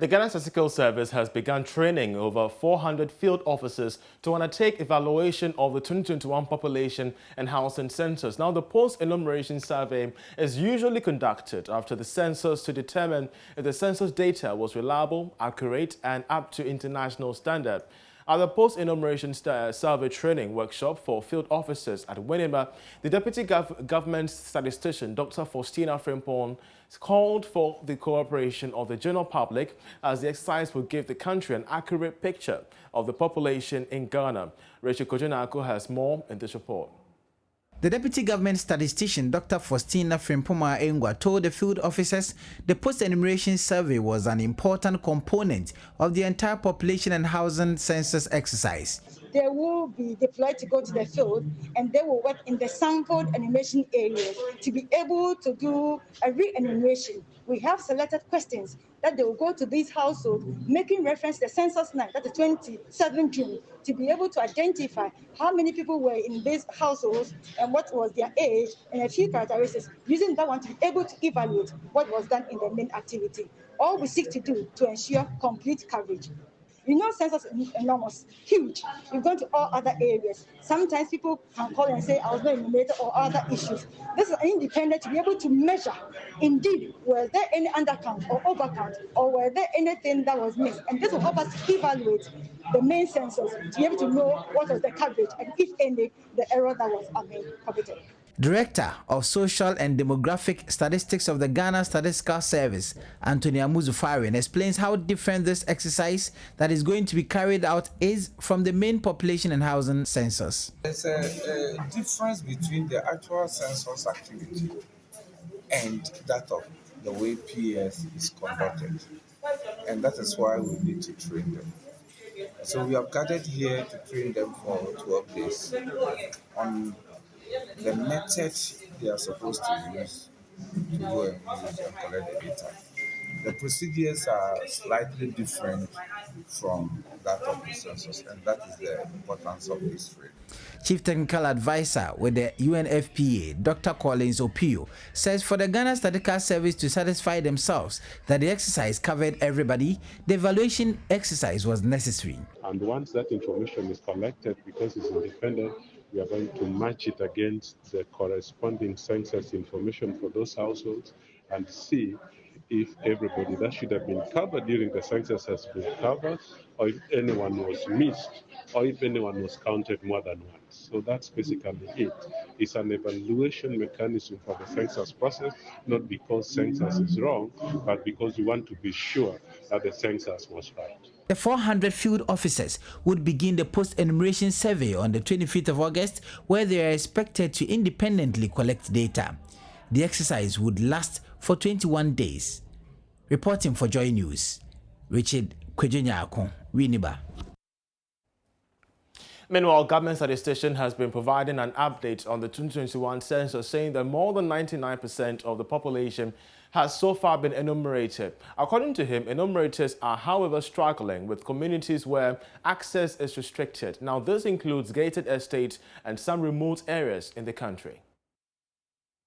The Ghana Statistical Service has begun training over 400 field officers to undertake evaluation of the 2021 population and housing census. Now, the post-enumeration survey is usually conducted after the census to determine if the census data was reliable, accurate, and up to international standard. At the post-enumeration survey training workshop for field officers at Winneba, the Deputy Government Statistician, Dr. Faustina Frimpong, called for the cooperation of the general public as the exercise will give the country an accurate picture of the population in Ghana. Rachel Kojonako has more in this report. The Deputy Government Statistician, Dr. Faustina Frimpong, told the field officers the post-enumeration survey was an important component of the entire population and housing census exercise. They will be deployed to go to the field and they will work in the sampled enumeration areas to be able to do a re-enumeration. We have selected questions that they will go to these households, making reference to the census night, that's the 27th June, to be able to identify how many people were in these households and what was their age and a few characteristics, using that one to be able to evaluate what was done in the main activity. All we seek to do to ensure complete coverage. You know, census is enormous, huge. We've gone to all other areas. Sometimes people can call and say, I was not enumerated or other issues. This is independent to be able to measure, indeed, were there any undercount or overcount, or were there anything that was missed? And this will help us evaluate the main census to be able to know what was the coverage and, if any, the error that was committed. Director of Social and Demographic Statistics of the Ghana Statistical Service, Antonia Muzufarian, explains how different this exercise that is going to be carried out is from the main population and housing census. There's a difference between the actual census activity and that of the way PS is conducted, and that is why we need to train them. So we have gathered here to train them for 12 days on the method they are supposed to use to go and use and collect the data. The procedures are slightly different from that of the census, and that is the importance of this training. Chief Technical Advisor with the UNFPA, Dr. Collins Opio, says for the Ghana Statistical Service to satisfy themselves that the exercise covered everybody, the evaluation exercise was necessary. And once that information is collected, because it's independent, we are going to match it against the corresponding census information for those households and see if everybody that should have been covered during the census has been covered, or if anyone was missed, or if anyone was counted more than once. So that's basically it. It's an evaluation mechanism for the census process, not because census is wrong, but because we want to be sure that the census was right. The 400 field officers would begin the post-enumeration survey on the 25th of August, where they are expected to independently collect data. The exercise would last for 21 days. Reporting for JoyNews, Richard Kwejunyako, Winneba. Meanwhile, government statistician has been providing an update on the 2021 census, saying that more than 99% of the population has so far been enumerated. According to him, enumerators are, however, struggling with communities where access is restricted. Now, this includes gated estates and some remote areas in the country.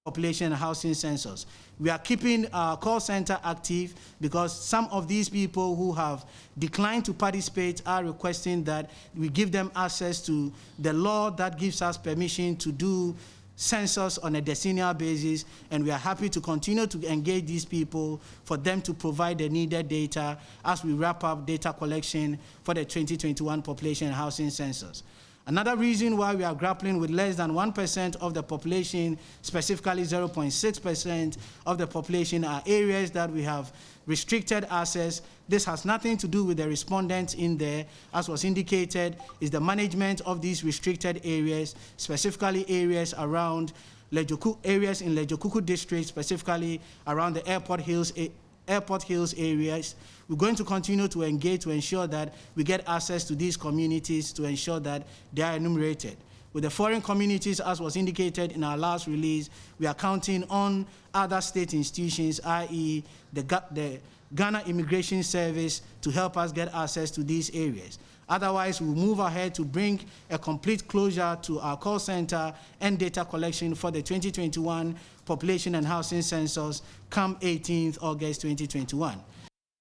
Population and housing census. We are keeping our call center active because some of these people who have declined to participate are requesting that we give them access to the law that gives us permission to do census on a decennial basis, and we are happy to continue to engage these people for them to provide the needed data as we wrap up data collection for the 2021 population and housing census. Another reason why we are grappling with less than 1% of the population, specifically 0.6% of the population, are areas that we have restricted access. This has nothing to do with the respondents in there. As was indicated, is the management of these restricted areas, specifically areas around areas in Lejokuku district, specifically around the Airport Hills areas. We're going to continue to engage to ensure that we get access to these communities to ensure that they are enumerated. With the foreign communities, as was indicated in our last release, we are counting on other state institutions, i.e. the Ghana Immigration Service, to help us get access to these areas. Otherwise, we'll move ahead to bring a complete closure to our call center and data collection for the 2021 population and housing census come 18th August 2021.